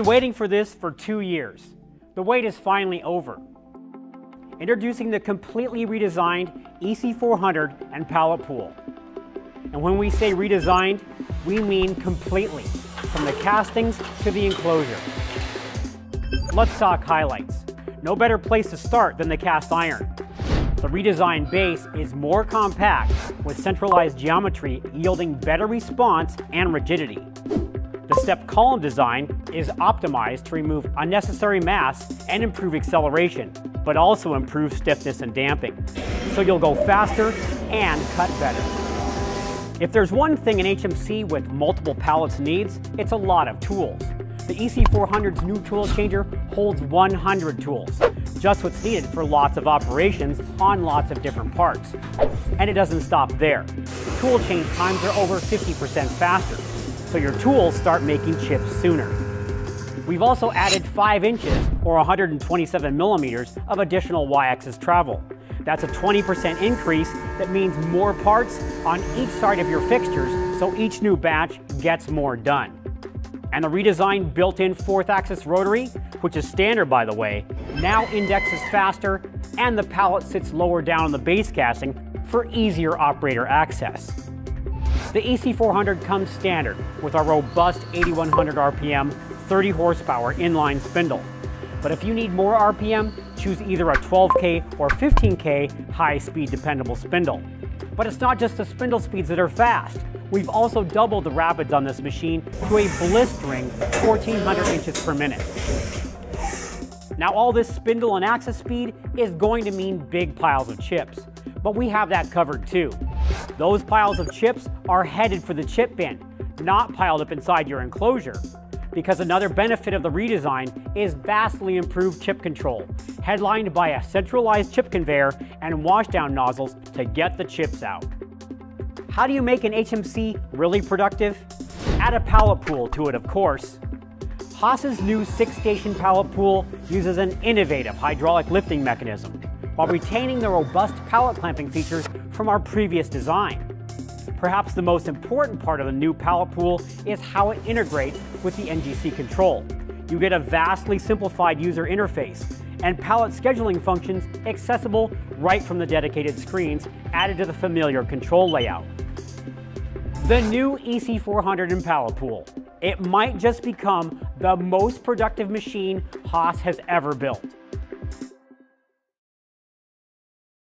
waiting for this for 2 years. The wait is finally over. Introducing the completely redesigned EC-400 and pallet pool. And when we say redesigned, we mean completely, from the castings to the enclosure. Let's talk highlights. No better place to start than the cast iron. The redesigned base is more compact with centralized geometry yielding better response and rigidity. The step column design is optimized to remove unnecessary mass and improve acceleration, but also improve stiffness and damping. So you'll go faster and cut better. If there's one thing an HMC with multiple pallets needs, it's a lot of tools. The EC-400's new tool changer holds 100 tools, just what's needed for lots of operations on lots of different parts. And it doesn't stop there. Tool change times are over 50% faster, so your tools start making chips sooner. We've also added 5 inches or 127 millimeters of additional Y-axis travel. That's a 20% increase that means more parts on each side of your fixtures, so each new batch gets more done. And the redesigned built-in 4th axis rotary, which is standard by the way, now indexes faster and the pallet sits lower down on the base casting for easier operator access. The EC-400 comes standard with our robust 8100 RPM, 30 horsepower inline spindle. But if you need more RPM, choose either a 12K or 15K high-speed dependable spindle. But it's not just the spindle speeds that are fast. We've also doubled the rapids on this machine to a blistering 1400 inches per minute. Now all this spindle and axis speed is going to mean big piles of chips, but we have that covered too. Those piles of chips are headed for the chip bin, not piled up inside your enclosure. Because another benefit of the redesign is vastly improved chip control, headlined by a centralized chip conveyor and washdown nozzles to get the chips out. How do you make an HMC really productive? Add a pallet pool to it, of course. Haas's new 6-station pallet pool uses an innovative hydraulic lifting mechanism, while retaining the robust pallet clamping features from our previous design. Perhaps the most important part of the new pallet pool is how it integrates with the NGC control. You get a vastly simplified user interface and pallet scheduling functions accessible right from the dedicated screens added to the familiar control layout. The new EC-400 and pallet pool. It might just become the most productive machine Haas has ever built.